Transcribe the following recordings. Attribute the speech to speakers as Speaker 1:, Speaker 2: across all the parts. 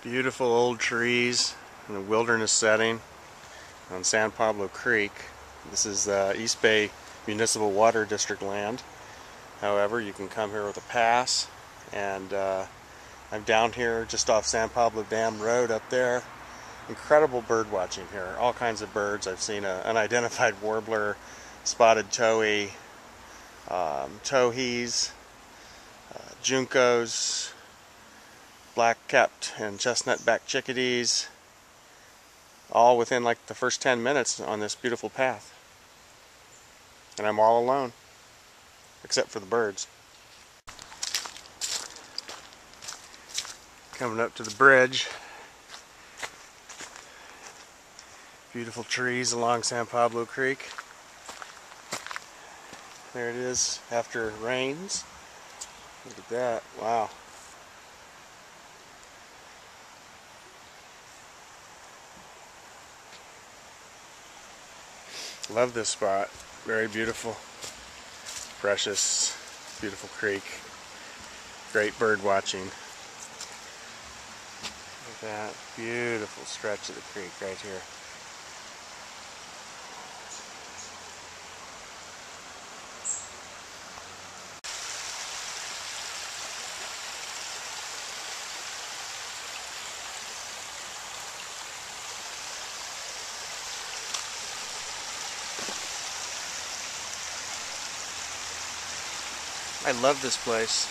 Speaker 1: Beautiful old trees in a wilderness setting on San Pablo Creek. This is East Bay Municipal Water District land. However, you can come here with a pass, and I'm down here just off San Pablo Dam Road up there. Incredible bird watching here. All kinds of birds. I've seen an unidentified warbler, spotted towhee, towhees, juncos, black-capped and chestnut-backed chickadees, all within like the first 10 minutes on this beautiful path. And I'm all alone, except for the birds. Coming up to the bridge. Beautiful trees along San Pablo Creek. There it is after it rains. Look at that. Wow. Love this spot. Very beautiful. Precious. Beautiful creek. Great bird watching. Look at that beautiful stretch of the creek right here. I love this place.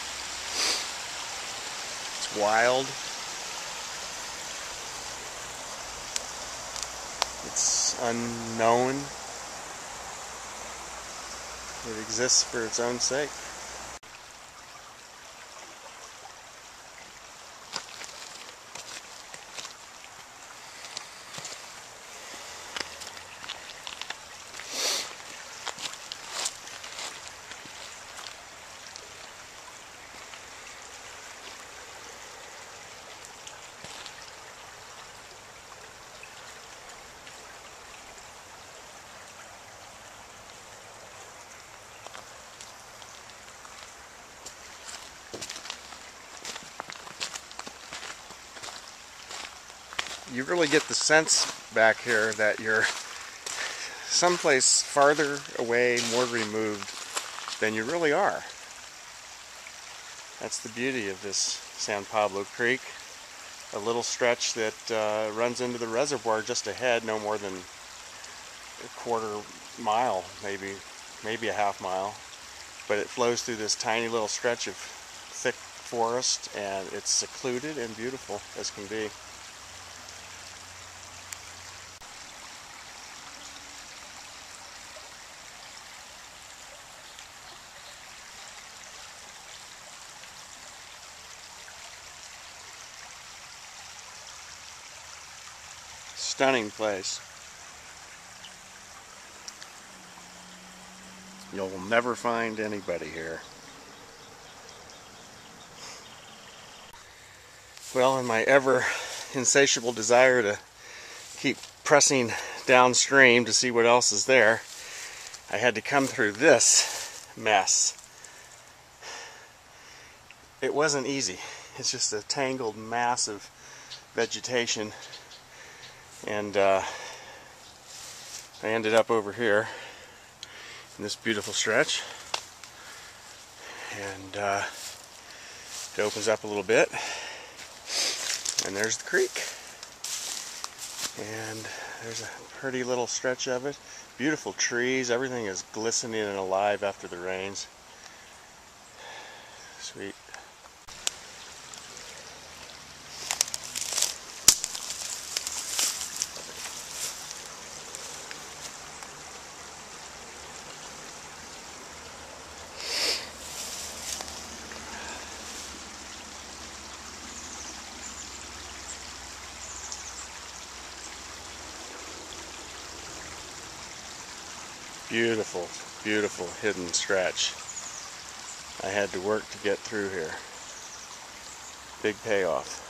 Speaker 1: It's wild. It's unknown. It exists for its own sake. You really get the sense back here that you're someplace farther away, more removed than you really are. That's the beauty of this San Pablo Creek. A little stretch that runs into the reservoir just ahead, no more than a quarter mile, maybe a half mile. But it flows through this tiny little stretch of thick forest, and it's secluded and beautiful as can be. Stunning place. You'll never find anybody here. Well, in my ever insatiable desire to keep pressing downstream to see what else is there, I had to come through this mess. It wasn't easy. It's just a tangled mass of vegetation. And I ended up over here in this beautiful stretch, and it opens up a little bit, and there's the creek, and there's a pretty little stretch of it. Beautiful trees. Everything is glistening and alive after the rains. Sweet. Beautiful, beautiful hidden stretch. I had to work to get through here. Big payoff.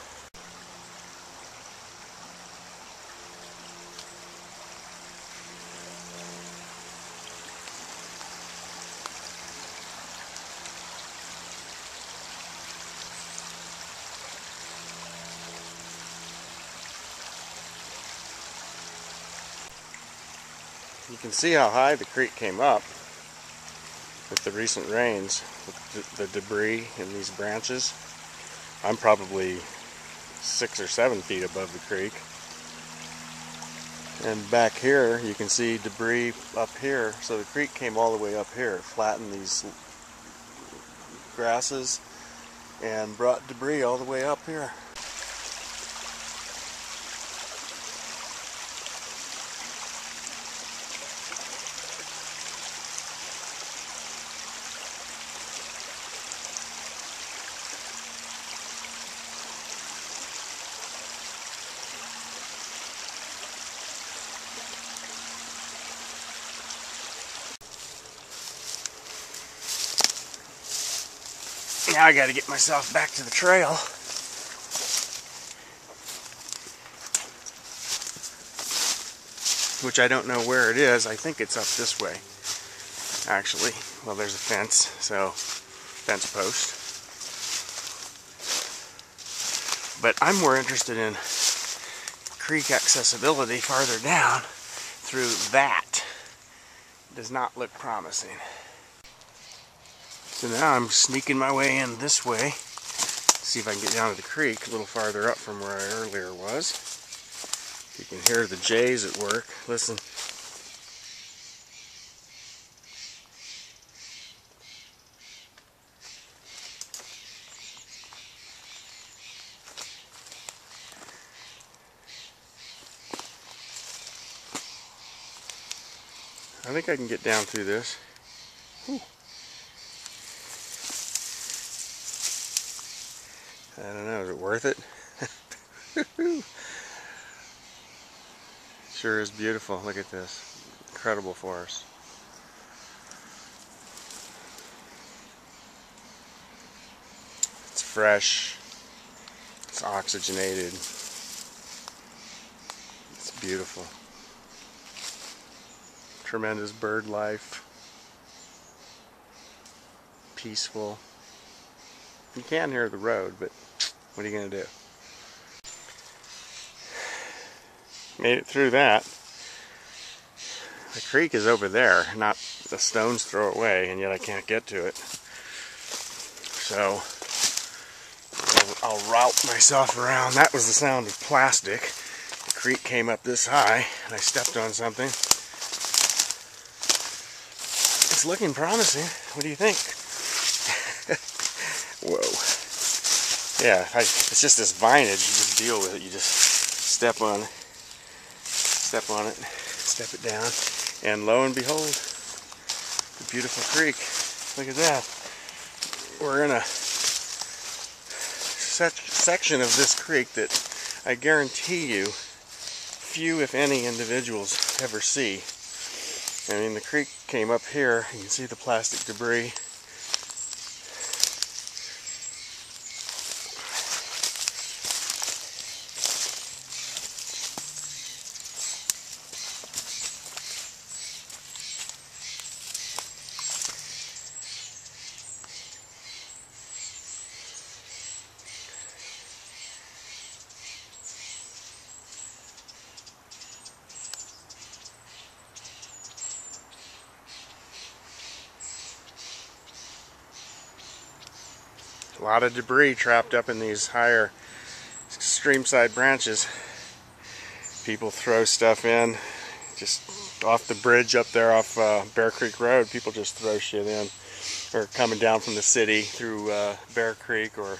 Speaker 1: you can see how high the creek came up with the recent rains, with the debris in these branches. I'm probably 6 or 7 feet above the creek. And back here you can see debris up here. So the creek came all the way up here, flattened these grasses and brought debris all the way up here. Now I gotta get myself back to the trail. Which I don't know where it is. I think it's up this way, actually. Well, there's a fence, so fence post. But I'm more interested in creek accessibility farther down through that. Does not look promising. So now I'm sneaking my way in this way. See if I can get down to the creek a little farther up from where I earlier was. You can hear the jays at work. Listen. I think I can get down through this. Whew. I don't know, is it worth it? Sure is beautiful. Look at this. Incredible forest. It's fresh. It's oxygenated. It's beautiful. Tremendous bird life. Peaceful. You can hear the road, but what are you going to do? Made it through that. The creek is over there, not the stone's throw away, and yet I can't get to it. So I'll route myself around. That was the sound of plastic. The creek came up this high, and I stepped on something. It's looking promising. What do you think? Whoa. Yeah, it's just this vinage. You just deal with it. You just step on it, step it down, and lo and behold, the beautiful creek. Look at that. We're in a section of this creek that I guarantee you few, if any, individuals ever see. I mean, the creek came up here. You can see the plastic debris. A lot of debris trapped up in these higher streamside branches. People throw stuff in, just off the bridge up there off Bear Creek Road. People just throw shit in, or coming down from the city through Bear Creek or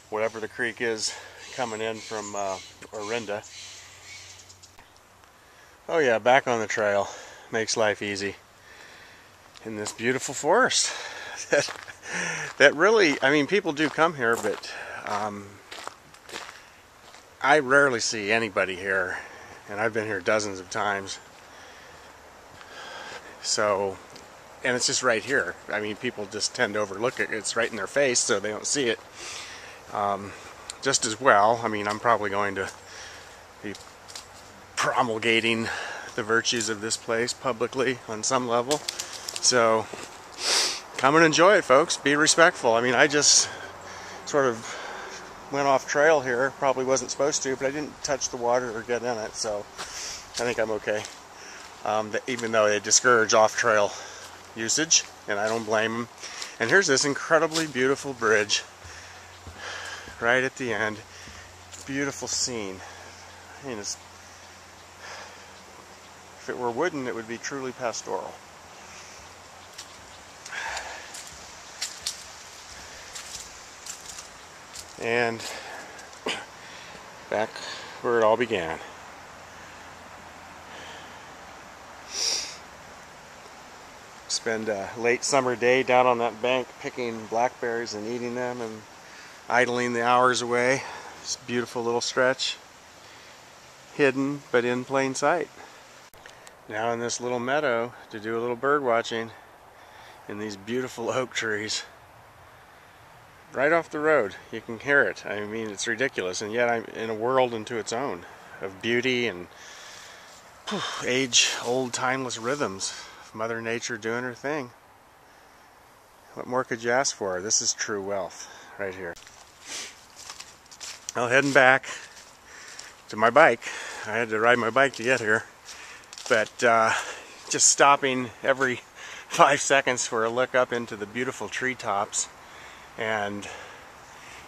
Speaker 1: whatever the creek is coming in from Orinda. Oh yeah, back on the trail. Makes life easy in this beautiful forest. That really, I mean, people do come here, but I rarely see anybody here, and I've been here dozens of times. So, and it's just right here. I mean, people just tend to overlook it. It's right in their face, so they don't see it. Just as well, I mean, I'm probably going to be promulgating the virtues of this place publicly on some level. So, come and enjoy it, folks. Be respectful. I mean, I just sort of went off trail here. Probably wasn't supposed to, but I didn't touch the water or get in it, so I think I'm okay. even though they discourage off-trail usage, and I don't blame them. And here's this incredibly beautiful bridge right at the end. Beautiful scene. I mean, if it were wooden, it would be truly pastoral. And back where it all began. Spend a late summer day down on that bank picking blackberries and eating them and idling the hours away. It's a beautiful little stretch, hidden but in plain sight. Now in this little meadow to do a little bird watching in these beautiful oak trees. Right off the road, you can hear it. I mean, it's ridiculous, and yet I'm in a world unto its own of beauty and age-old timeless rhythms of Mother Nature doing her thing. What more could you ask for? This is true wealth right here. Well, heading back to my bike. I had to ride my bike to get here, but just stopping every 5 seconds for a look up into the beautiful treetops. And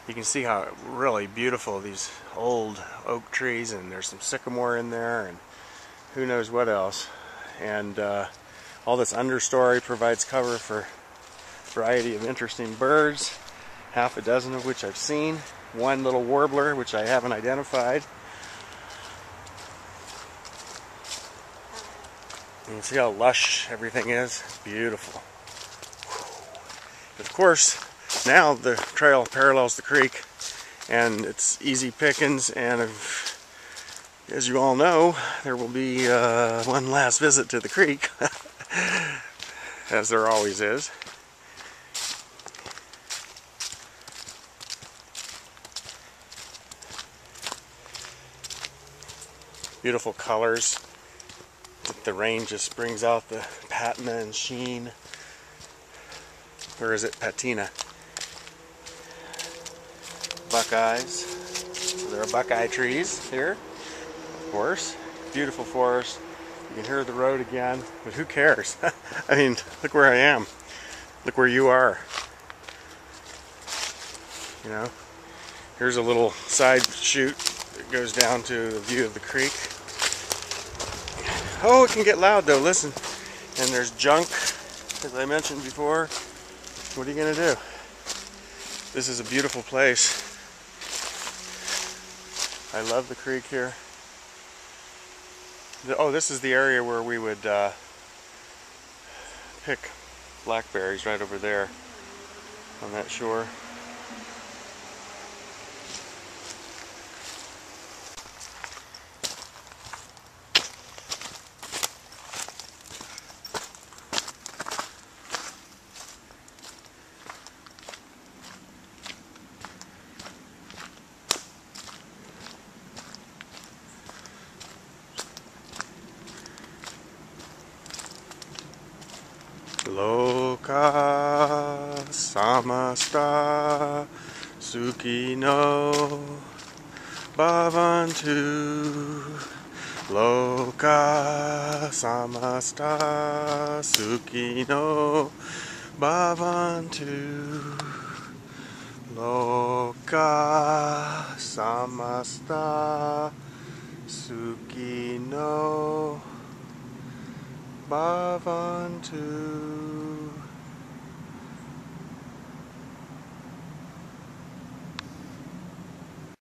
Speaker 1: you can see how really beautiful these old oak trees, and there's some sycamore in there and who knows what else. And all this understory provides cover for a variety of interesting birds, half a dozen of which I've seen. One little warbler which I haven't identified. You can see how lush everything is. Beautiful. Of course, now the trail parallels the creek, and it's easy pickings, and as you all know, there will be one last visit to the creek, as there always is. Beautiful colors. The rain just brings out the patina and sheen. Or is it patina? Buckeyes. There are buckeye trees here, of course. Beautiful forest. You can hear the road again, but who cares? I mean, look where I am. Look where you are. You know, here's a little side chute that goes down to the view of the creek. Oh, it can get loud though, listen. And there's junk, as I mentioned before. What are you gonna do? This is a beautiful place. I love the creek here. Oh, this is the area where we would pick blackberries, right over there on that shore. Loka samasta sukino bhavantu. Loka samasta sukino bhavantu. Loka samasta sukino bhavantu.